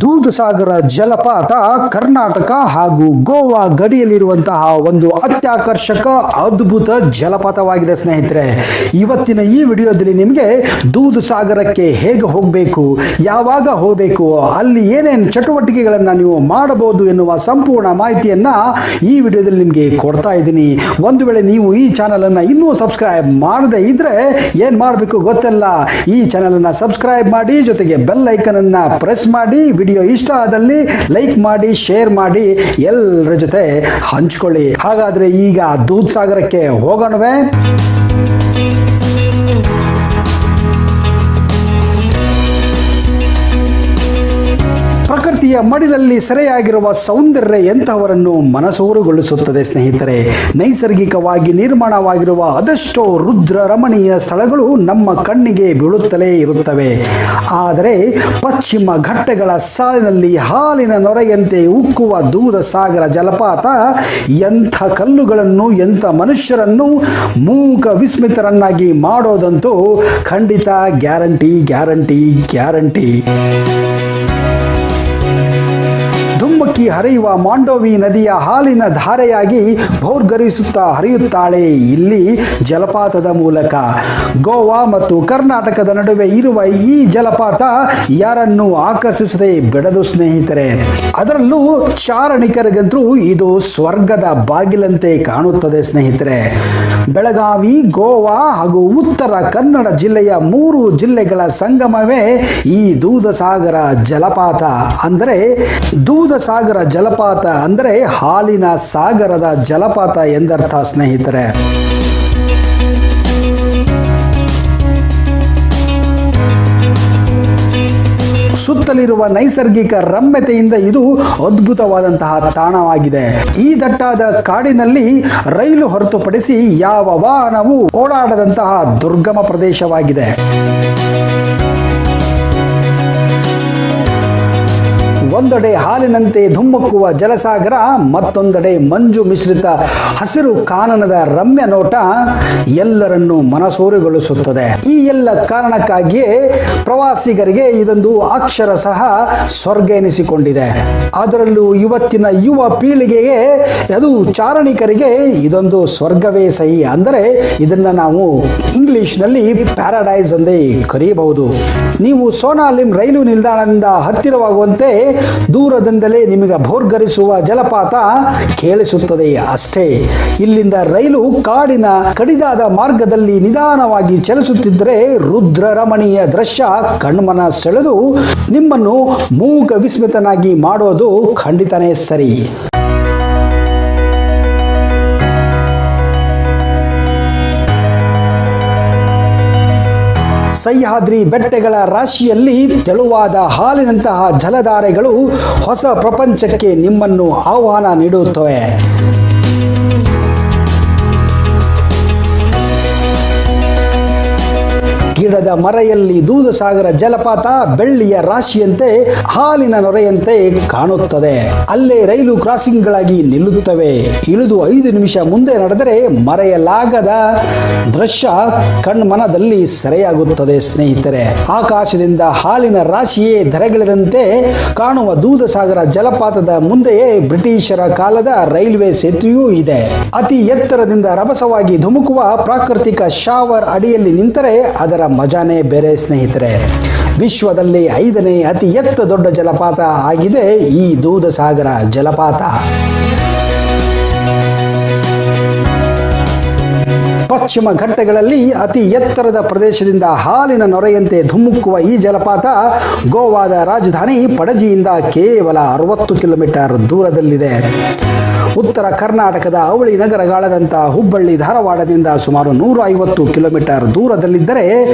ದೂಧಸಾಗರ ಜಲಪಾತ ಕರ್ನಾಟಕ ಹಾಗೂ ಗೋವಾ ಗಡಿಯಲ್ಲಿರುವಂತಹ ಒಂದು ಅತ್ಯಾಕರ್ಷಕ ಅದ್ಭುತ ಜಲಪಾತವಾಗಿದೆ ಸ್ನೇಹಿತರೆ. ಇವತ್ತಿನ ಈ ವಿಡಿಯೋದಲ್ಲಿ ನಿಮಗೆ ದೂಧಸಾಗರಕ್ಕೆ ಹೇಗೆ ಹೋಗಬೇಕು, ಯಾವಾಗ ಹೋಗಬೇಕು, ಅಲ್ಲಿ ಏನೇನು ಚಟುವಟಿಕೆಗಳನ್ನು ನೀವು ಮಾಡಬಹುದು ಎನ್ನುವ ಸಂಪೂರ್ಣ ಮಾಹಿತಿಯನ್ನು ಈ ವಿಡಿಯೋದಲ್ಲಿ ನಿಮಗೆ ಕೊಡ್ತಾ ಇದ್ದೀನಿ. ಒಂದು ವೇಳೆ ನೀವು ಈ ಚಾನಲನ್ನು ಇನ್ನೂ ಸಬ್ಸ್ಕ್ರೈಬ್ ಮಾಡದೇ ಇದ್ರೆ ಏನು ಮಾಡಬೇಕು ಗೊತ್ತಿಲ್ಲ, ಈ ಚಾನಲನ್ನು ಸಬ್ಸ್ಕ್ರೈಬ್ ಮಾಡಿ, ಜೊತೆಗೆ ಬೆಲ್ ಐಕನನ್ನು ಪ್ರೆಸ್ ಮಾಡಿ, ವಿಡಿಯೋ ಇಷ್ಟ ಆದಲ್ಲಿ ಲೈಕ್ ಮಾಡಿ, ಶೇರ್ ಮಾಡಿ, ಎಲ್ಲರ ಜೊತೆ ಹಂಚ್ಕೊಳ್ಳಿ. ಹಾಗಾದ್ರೆ ಈಗ ದೂಧಸಾಗರಕ್ಕೆ ಹೋಗೋಣವೇ? ಪ್ರಕೃತಿಯ ಮಡಿಲಲ್ಲಿ ಸೆರೆಯಾಗಿರುವ ಸೌಂದರ್ಯ ಎಂತಹವರನ್ನು ಮನಸೂರುಗೊಳಿಸುತ್ತದೆ ಸ್ನೇಹಿತರೆ. ನೈಸರ್ಗಿಕವಾಗಿ ನಿರ್ಮಾಣವಾಗಿರುವ ಅದೆಷ್ಟೋ ರುದ್ರ ರಮಣೀಯ ಸ್ಥಳಗಳು ನಮ್ಮ ಕಣ್ಣಿಗೆ ಬೀಳುತ್ತಲೇ ಇರುತ್ತವೆ. ಆದರೆ ಪಶ್ಚಿಮ ಘಟ್ಟಗಳ ಸಾಲಿನಲ್ಲಿ ಹಾಲಿನ ನೊರೆಯಂತೆ ಉಕ್ಕುವ ದೂಧಸಾಗರ ಜಲಪಾತ ಎಂಥ ಕಲ್ಲುಗಳನ್ನು, ಎಂಥ ಮನುಷ್ಯರನ್ನು ಮೂಕ ವಿಸ್ಮಿತರನ್ನಾಗಿ ಮಾಡೋದಂತೂ ಖಂಡಿತ ಗ್ಯಾರಂಟಿ ಗ್ಯಾರಂಟಿ ಗ್ಯಾರಂಟಿ. ಧುಮ್ಮಕ್ಕಿ ಹರಿಯುವ ಮಾಂಡೋವಿ ನದಿಯ ಹಾಲಿನ ಧಾರೆಯಾಗಿ ಭೋರ್ಗರಿಸುತ್ತಾ ಹರಿಯುತ್ತಾಳೆ ಇಲ್ಲಿ ಜಲಪಾತದ ಮೂಲಕ. ಗೋವಾ ಮತ್ತು ಕರ್ನಾಟಕದ ನಡುವೆ ಇರುವ ಈ ಜಲಪಾತ ಯಾರನ್ನು ಆಕರ್ಷಿಸದೆ ಬಿಡದು ಸ್ನೇಹಿತರೆ. ಅದರಲ್ಲೂ ಚಾರಣಿಕರಿಗಂತೂ ಇದು ಸ್ವರ್ಗದ ಬಾಗಿಲಂತೆ ಕಾಣುತ್ತದೆ ಸ್ನೇಹಿತರೆ. ಬೆಳಗಾವಿ, ಗೋವಾ ಹಾಗೂ ಉತ್ತರ ಕನ್ನಡ ಜಿಲ್ಲೆಯ 3 ಜಿಲ್ಲೆಗಳ ಸಂಗಮವೇ ಈ ದೂಧಸಾಗರ ಜಲಪಾತ. ಅಂದರೆ ದೂಧಸಾಗರ ಜಲಪಾತ ಅಂದರೆ ಹಾಲಿನ ಸಾಗರದ ಜಲಪಾತ ಎಂದರ್ಥ ಸ್ನೇಹಿತರೆ. ಸುತ್ತಲಿರುವ ನೈಸರ್ಗಿಕ ರಮ್ಯತೆಯಿಂದ ಇದು ಅದ್ಭುತವಾದಂತಹ ತಾಣವಾಗಿದೆ. ಈ ದಟ್ಟಾದ ಕಾಡಿನಲ್ಲಿ ರೈಲು ಹೊರತುಪಡಿಸಿ ಯಾವ ವಾಹನವೂ ಓಡಾಡದಂತಹ ದುರ್ಗಮ ಪ್ರದೇಶವಾಗಿದೆ. ಒಂದೆಡೆ ಹಾಲಿನಂತೆ ಧುಮ್ಮಕ್ಕುವ ಜಲಸಾಗರ, ಮತ್ತೊಂದೆಡೆ ಮಂಜು ಮಿಶ್ರಿತ ಹಸಿರು ಕಾನನದ ರಮ್ಯ ನೋಟ ಎಲ್ಲರನ್ನೂ ಮನಸೂರೆಗೊಳಿಸುತ್ತದೆ. ಈ ಎಲ್ಲ ಕಾರಣಕ್ಕಾಗಿಯೇ ಪ್ರವಾಸಿಗರಿಗೆ ಇದೊಂದು ಅಕ್ಷರ ಸಹ ಸ್ವರ್ಗ ಎನಿಸಿಕೊಂಡಿದೆ. ಅದರಲ್ಲೂ ಇವತ್ತಿನ ಯುವ ಪೀಳಿಗೆಗೆ, ಅದು ಚಾರಣಿಕರಿಗೆ ಇದೊಂದು ಸ್ವರ್ಗವೇ ಸಹಿ. ಅಂದರೆ ಇದನ್ನು ನಾವು ಇಂಗ್ಲಿಷ್ನಲ್ಲಿ ಪ್ಯಾರಡೈಸ್ ಎಂದೇ ಕರೆಯಬಹುದು. ನೀವು ಸೋನಾಲಿಮ್ ರೈಲು ನಿಲ್ದಾಣದಿಂದ ಹತ್ತಿರವಾಗುವಂತೆ ದೂರದಿಂದಲೇ ನಿಮಗೆ ಭೋರ್ಗರಿಸುವ ಜಲಪಾತ ಕೇಳಿಸುತ್ತದೆ ಅಷ್ಟೇ. ಇಲ್ಲಿಂದ ರೈಲು ಕಾಡಿನ ಕಡಿದಾದ ಮಾರ್ಗದಲ್ಲಿ ನಿಧಾನವಾಗಿ ಚಲಿಸುತ್ತಿದ್ದರೆ ರುದ್ರ ರಮಣೀಯ ದೃಶ್ಯ ಕಣ್ಮನ ಸೆಳೆದು ನಿಮ್ಮನ್ನು ಮೂಕ ವಿಸ್ಮಿತನಾಗಿ ಮಾಡೋದು ಖಂಡಿತನೇ ಸರಿ. ಸಹ್ಯಾದ್ರಿ ಬೆಟ್ಟಗಳ ರಾಶಿಯಲ್ಲಿ ತೆಳುವಾದ ಹಾಲಿನಂತಹ ಜಲಧಾರೆಗಳು ಹೊಸ ಪ್ರಪಂಚಕ್ಕೆ ನಿಮ್ಮನ್ನು ಆಹ್ವಾನ ನೀಡುತ್ತವೆ. ಗಿಡದ ಮರೆಯಲ್ಲಿ ದೂಧಸಾಗರ ಜಲಪಾತ ಬೆಳ್ಳಿಯ ರಾಶಿಯಂತೆ, ಹಾಲಿನ ನೊರೆಯಂತೆ ಕಾಣುತ್ತದೆ. ಅಲ್ಲೇ ರೈಲು ಕ್ರಾಸಿಂಗ್ಗಳಾಗಿ ನಿಲ್ಲುತ್ತವೆ. ಇಳಿದು 5 ನಿಮಿಷ ಮುಂದೆ ನಡೆದರೆ ಮರೆಯಲಾಗದ ದೃಶ್ಯ ಕಣ್ಮನದಲ್ಲಿ ಸೆರೆಯಾಗುತ್ತದೆ ಸ್ನೇಹಿತರೆ. ಆಕಾಶದಿಂದ ಹಾಲಿನ ರಾಶಿಯೇ ಧರೆಗಿಳಿದಂತೆ ಕಾಣುವ ದೂಧಸಾಗರ ಜಲಪಾತದ ಮುಂದೆಯೇ ಬ್ರಿಟಿಷರ ಕಾಲದ ರೈಲ್ವೆ ಸೇತುವೆಯೂ ಇದೆ. ಅತಿ ಎತ್ತರದಿಂದ ರಭಸವಾಗಿ ಧುಮುಕುವ ಪ್ರಾಕೃತಿಕ ಶಾವರ್ ಅಡಿಯಲ್ಲಿ ನಿಂತರೆ ಅದರ ಮಜಾನೇ ಬೇರೆ ಸ್ನೇಹಿತರೆ. ವಿಶ್ವದಲ್ಲಿ 5ನೇ ಅತಿ ದೊಡ್ಡ ಜಲಪಾತ ಆಗಿದೆ ಈ ದೂಧಸಾಗರ ಜಲಪಾತ. ಪಶ್ಚಿಮ ಘಟ್ಟಗಳಲ್ಲಿ ಅತಿ ಎತ್ತರದ ಪ್ರದೇಶದಿಂದ ಹಾಲಿನ ನೊರೆಯಂತೆ ಧುಮ್ಮುಕ್ಕುವ ಈ ಜಲಪಾತ ಗೋವಾದ ರಾಜಧಾನಿ ಪಣಜಿಯಿಂದ ಕೇವಲ 60 ಕಿಲೋಮೀಟರ್ ದೂರದಲ್ಲಿದೆ. ಉತ್ತರ ಕರ್ನಾಟಕದ ಅವಳಿ ನಗರಗಳಾದಂಥ ಹುಬ್ಬಳ್ಳಿ, ಧಾರವಾಡದಿಂದ ಸುಮಾರು 150 ಕಿಲೋಮೀಟರ್ ದೂರದಲ್ಲಿದ್ದರೆ,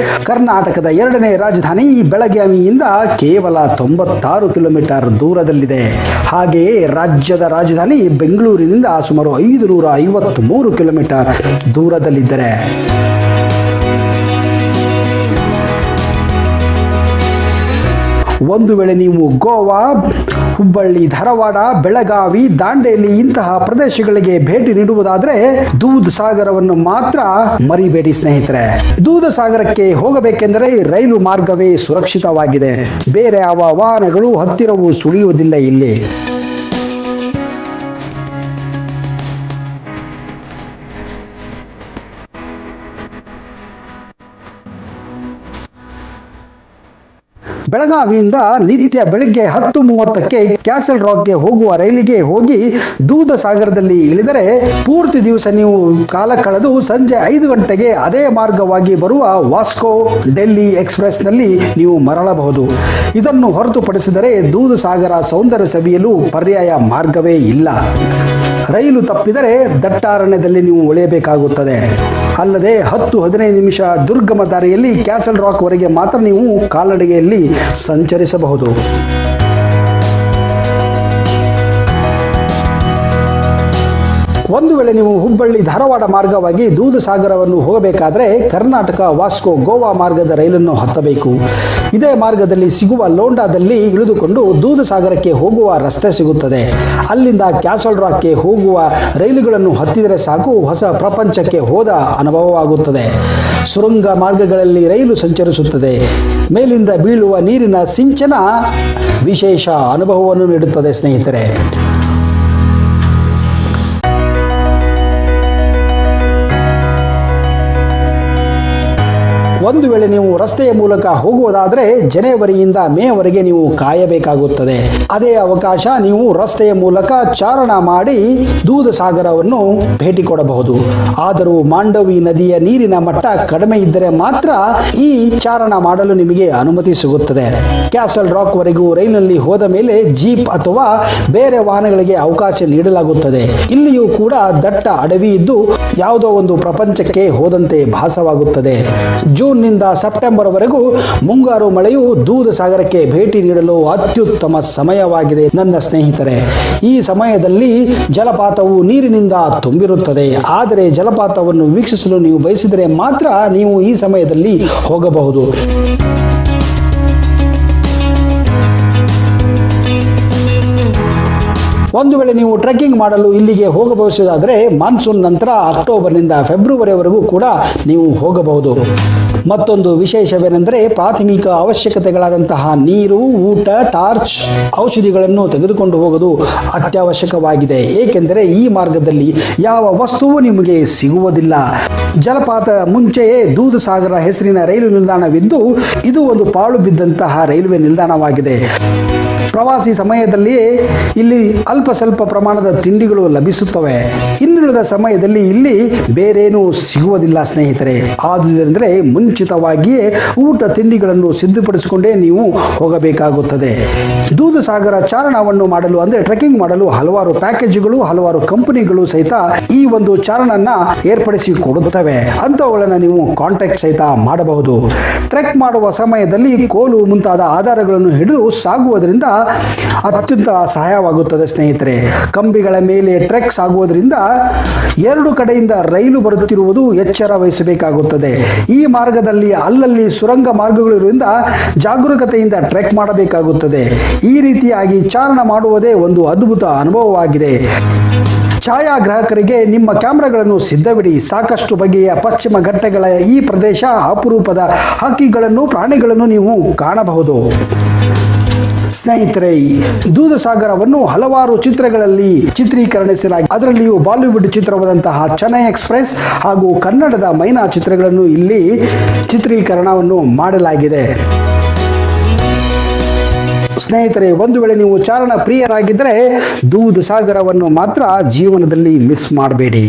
ಕರ್ನಾಟಕದ 2ನೇ ರಾಜಧಾನಿ ಬೆಳಗಾವಿಯಿಂದ ಕೇವಲ 96 ಕಿಲೋಮೀಟರ್ ದೂರದಲ್ಲಿದೆ. ಹಾಗೆಯೇ ರಾಜ್ಯದ ರಾಜಧಾನಿ ಬೆಂಗಳೂರಿನಿಂದ ಸುಮಾರು 553 ಕಿಲೋಮೀಟರ್ ದೂರದಲ್ಲಿದ್ದರೆ, ಒಂದು ವೇಳೆ ನೀವು ಗೋವಾ, ಹುಬ್ಬಳ್ಳಿ, ಧಾರವಾಡ, ಬೆಳಗಾವಿ, ದಾಂಡೇಲಿ ಇಂತಹ ಪ್ರದೇಶಗಳಿಗೆ ಭೇಟಿ ನೀಡುವುದಾದರೆ ದೂದ್ ಸಾಗರವನ್ನು ಮಾತ್ರ ಮರಿಬೇಡಿ ಸ್ನೇಹಿತರೆ. ದೂದ್ ಸಾಗರಕ್ಕೆ ಹೋಗಬೇಕೆಂದರೆ ರೈಲು ಮಾರ್ಗವೇ ಸುರಕ್ಷಿತವಾಗಿದೆ. ಬೇರೆ ಯಾವ ವಾಹನಗಳು ಹತ್ತಿರವೂ ಸುಳಿಯುವುದಿಲ್ಲ ಇಲ್ಲಿ. ಬೆಳಗಾವಿಯಿಂದ ನಿತ್ಯ ಬೆಳಿಗ್ಗೆ 10:30ಕ್ಕೆ ಕ್ಯಾಸಲ್ ರಾಕ್ಗೆ ಹೋಗುವ ರೈಲಿಗೆ ಹೋಗಿ ದೂದ್ ಸಾಗರದಲ್ಲಿ ಇಳಿದರೆ ಪೂರ್ತಿ ದಿವಸ ನೀವು ಕಾಲ ಕಳೆದು ಸಂಜೆ 5 ಗಂಟೆಗೆ ಅದೇ ಮಾರ್ಗವಾಗಿ ಬರುವ ವಾಸ್ಕೋ ಡೆಲ್ಲಿ ಎಕ್ಸ್‌ಪ್ರೆಸ್‌ನಲ್ಲಿ ನೀವು ಮರಳಬಹುದು. ಇದನ್ನು ಹೊರತುಪಡಿಸಿದರೆ ದೂದ್ ಸಾಗರ ಸೌಂದರ್ಯ ಸವಿಯಲು ಪರ್ಯಾಯ ಮಾರ್ಗವೇ ಇಲ್ಲ. ರೈಲು ತಪ್ಪಿದರೆ ದಟ್ಟಾರಣ್ಯದಲ್ಲಿ ನೀವು ಉಳಿಯಬೇಕಾಗುತ್ತದೆ. ಅಲ್ಲದೆ 10-15 ನಿಮಿಷ ದುರ್ಗಮ ದಾರಿಯಲ್ಲಿ ಕ್ಯಾಸಲ್ ರಾಕ್ ವರೆಗೆ ಮಾತ್ರ ನೀವು ಕಾಲ್ನಡಿಗೆಯಲ್ಲಿ ಸಂಚರಿಸಬಹುದು. ಒಂದು ವೇಳೆ ನೀವು ಹುಬ್ಬಳ್ಳಿ ಧಾರವಾಡ ಮಾರ್ಗವಾಗಿ ದೂದ್ ಸಾಗರವನ್ನು ಹೋಗಬೇಕಾದರೆ ಕರ್ನಾಟಕ ವಾಸ್ಕೋ ಗೋವಾ ಮಾರ್ಗದ ರೈಲನ್ನು ಹತ್ತಬೇಕು. ಇದೇ ಮಾರ್ಗದಲ್ಲಿ ಸಿಗುವ ಲೋಂಡಾದಲ್ಲಿ ಇಳಿದುಕೊಂಡು ದೂದ್ ಸಾಗರಕ್ಕೆ ಹೋಗುವ ರಸ್ತೆ ಸಿಗುತ್ತದೆ. ಅಲ್ಲಿಂದ ಕ್ಯಾಸಲ್ ರಾಕ್ಗೆ ಹೋಗುವ ರೈಲುಗಳನ್ನು ಹತ್ತಿದರೆ ಸಾಕು, ಹೊಸ ಪ್ರಪಂಚಕ್ಕೆ ಹೋದ ಅನುಭವವಾಗುತ್ತದೆ. ಸುರಂಗ ಮಾರ್ಗಗಳಲ್ಲಿ ರೈಲು ಸಂಚರಿಸುತ್ತದೆ. ಮೇಲಿಂದ ಬೀಳುವ ನೀರಿನ ಸಿಂಚನ ವಿಶೇಷ ಅನುಭವವನ್ನು ನೀಡುತ್ತದೆ ಸ್ನೇಹಿತರೆ. ಒಂದು ವೇಳೆ ನೀವು ರಸ್ತೆಯ ಮೂಲಕ ಹೋಗುವುದಾದರೆ ಜನವರಿಯಿಂದ ಮೇವರೆಗೆ ನೀವು ಕಾಯಬೇಕಾಗುತ್ತದೆ. ಅದೇ ಅವಕಾಶ ನೀವು ರಸ್ತೆಯ ಮೂಲಕ ಚಾರಣ ಮಾಡಿ ದೂದ್ ಸಾಗರವನ್ನು ಭೇಟಿ ಕೊಡಬಹುದು. ಆದರೂ ಮಾಂಡವಿ ನದಿಯ ನೀರಿನ ಮಟ್ಟ ಕಡಿಮೆ ಇದ್ದರೆ ಮಾತ್ರ ಈ ಚಾರಣ ಮಾಡಲು ನಿಮಗೆ ಅನುಮತಿ ಸಿಗುತ್ತದೆ. ಕ್ಯಾಸಲ್ ರಾಕ್ ವರೆಗೂ ರೈಲಿನಲ್ಲಿ ಹೋದ ಮೇಲೆ ಜೀಪ್ ಅಥವಾ ಬೇರೆ ವಾಹನಗಳಿಗೆ ಅವಕಾಶ ನೀಡಲಾಗುತ್ತದೆ. ಇಲ್ಲಿಯೂ ಕೂಡ ದಟ್ಟ ಅಡವಿ ಇದ್ದು ಯಾವುದೋ ಒಂದು ಪ್ರಪಂಚಕ್ಕೆ ಹೋದಂತೆ ಭಾಸವಾಗುತ್ತದೆ. ಜೂನ್ನಿಂದ ಸೆಪ್ಟೆಂಬರ್ ವರೆಗೂ ಮುಂಗಾರು ಮಳೆಯು ದೂದ್ ಸಾಗರಕ್ಕೆ ಭೇಟಿ ನೀಡಲು ಅತ್ಯುತ್ತಮ ಸಮಯವಾಗಿದೆ ನನ್ನ ಸ್ನೇಹಿತರೆ. ಈ ಸಮಯದಲ್ಲಿ ಜಲಪಾತವು ನೀರಿನಿಂದ ತುಂಬಿರುತ್ತದೆ. ಆದರೆ ಜಲಪಾತವನ್ನು ವೀಕ್ಷಿಸಲು ನೀವು ಬಯಸಿದರೆ ಮಾತ್ರ ನೀವು ಈ ಸಮಯದಲ್ಲಿ ಹೋಗಬಹುದು. ಒಂದು ವೇಳೆ ನೀವು ಟ್ರೆಕ್ಕಿಂಗ್ ಮಾಡಲು ಇಲ್ಲಿಗೆ ಹೋಗಬಹುದಾದರೆ ಮಾನ್ಸೂನ್ ನಂತರ ಅಕ್ಟೋಬರ್ನಿಂದ ಫೆಬ್ರವರಿವರೆಗೂ ಕೂಡ ನೀವು ಹೋಗಬಹುದು. ಮತ್ತೊಂದು ವಿಶೇಷವೇನೆಂದರೆ ಪ್ರಾಥಮಿಕ ಅವಶ್ಯಕತೆಗಳಾದಂತಹ ನೀರು, ಊಟ, ಟಾರ್ಚ್, ಔಷಧಿಗಳನ್ನು ತೆಗೆದುಕೊಂಡು ಹೋಗೋದು ಅತ್ಯವಶ್ಯಕವಾಗಿದೆ. ಏಕೆಂದರೆ ಈ ಮಾರ್ಗದಲ್ಲಿ ಯಾವ ವಸ್ತುವು ನಿಮಗೆ ಸಿಗುವುದಿಲ್ಲ. ಜಲಪಾತ ಮುಂಚೆಯೇ ದೂದ್ ಸಾಗರ ಹೆಸರಿನ ರೈಲು ನಿಲ್ದಾಣವಿದ್ದು ಇದು ಒಂದು ಪಾಳು ಬಿದ್ದಂತಹ ರೈಲ್ವೆ ನಿಲ್ದಾಣವಾಗಿದೆ. ಪ್ರವಾಸಿ ಸಮಯದಲ್ಲಿಯೇ ಇಲ್ಲಿ ಅಲ್ಪ ಸ್ವಲ್ಪ ಪ್ರಮಾಣದ ತಿಂಡಿಗಳು ಲಭಿಸುತ್ತವೆ. ಇನ್ನುಳಿದ ಸಮಯದಲ್ಲಿ ಇಲ್ಲಿ ಬೇರೇನೂ ಸಿಗುವುದಿಲ್ಲ ಸ್ನೇಹಿತರೆ. ಆದುದರಿಂದ ಮುಂಚಿತವಾಗಿಯೇ ಊಟ ತಿಂಡಿಗಳನ್ನು ಸಿದ್ಧಪಡಿಸಿಕೊಂಡೇ ನೀವು ಹೋಗಬೇಕಾಗುತ್ತದೆ. ದೂದ್ ಸಾಗರ ಚಾರಣವನ್ನು ಮಾಡಲು ಅಂದರೆ ಟ್ರೆಕ್ಕಿಂಗ್ ಮಾಡಲು ಹಲವಾರು ಪ್ಯಾಕೇಜ್ಗಳು, ಹಲವಾರು ಕಂಪನಿಗಳು ಸಹಿತ ಈ ಒಂದು ಚಾರಣನ್ನ ಏರ್ಪಡಿಸಿ ಕೊಡುತ್ತವೆ. ಅಂಥವುಗಳನ್ನು ನೀವು ಕಾಂಟ್ಯಾಕ್ಟ್ ಸಹಿತ ಮಾಡಬಹುದು. ಟ್ರೆಕ್ ಮಾಡುವ ಸಮಯದಲ್ಲಿ ಕೋಲು ಮುಂತಾದ ಆಧಾರಗಳನ್ನು ಹಿಡಿದು ಸಾಗುವುದರಿಂದ ಅತ್ಯಂತ ಸಹಾಯವಾಗುತ್ತದೆ ಸ್ನೇಹಿತರೆ. ಕಂಬಿಗಳ ಮೇಲೆ ಟ್ರೆಕ್ ಸಾಗುವುದರಿಂದ ಎರಡು ಕಡೆಯಿಂದ ರೈಲು ಬರುತ್ತಿರುವುದು ಎಚ್ಚರ ವಹಿಸಬೇಕಾಗುತ್ತದೆ. ಈ ಮಾರ್ಗದಲ್ಲಿ ಅಲ್ಲಲ್ಲಿ ಸುರಂಗ ಮಾರ್ಗಗಳಿರುವುದರಿಂದ ಜಾಗರೂಕತೆಯಿಂದ ಟ್ರೆಕ್ ಮಾಡಬೇಕಾಗುತ್ತದೆ. ಈ ರೀತಿಯಾಗಿ ಚಾರಣ ಮಾಡುವುದೇ ಒಂದು ಅದ್ಭುತ ಅನುಭವವಾಗಿದೆ. ಛಾಯಾಗ್ರಾಹಕರಿಗೆ ನಿಮ್ಮ ಕ್ಯಾಮೆರಾಗಳನ್ನು ಸಿದ್ಧವಿಡಿ. ಸಾಕಷ್ಟು ಬಗೆಯ ಪಶ್ಚಿಮ ಘಟ್ಟಗಳ ಈ ಪ್ರದೇಶ ಅಪರೂಪದ ಹಕ್ಕಿಗಳನ್ನು, ಪ್ರಾಣಿಗಳನ್ನು ನೀವು ಕಾಣಬಹುದು. ಸ್ನೇಹಿತರೆ, ದೂದ್ ಸಾಗರವನ್ನು ಹಲವಾರು ಚಿತ್ರಗಳಲ್ಲಿ ಚಿತ್ರೀಕರಿಸಲಾಗಿದೆ. ಅದರಲ್ಲಿಯೂ ಬಾಲಿವುಡ್ ಚಿತ್ರವಾದಂತಹ ಚೆನ್ನೈ ಎಕ್ಸ್‌ಪ್ರೆಸ್ ಹಾಗೂ ಕನ್ನಡದ ಮೈನಾ ಚಿತ್ರಗಳನ್ನು ಇಲ್ಲಿ ಚಿತ್ರೀಕರಣವನ್ನು ಮಾಡಲಾಗಿದೆ. ಸ್ನೇಹಿತರೆ, ಒಂದು ವೇಳೆ ನೀವು ಚಾರಣ ಪ್ರಿಯರಾಗಿದ್ದರೆ ದೂದ್ ಸಾಗರವನ್ನು ಮಾತ್ರ ಜೀವನದಲ್ಲಿ ಮಿಸ್ ಮಾಡಬೇಡಿ.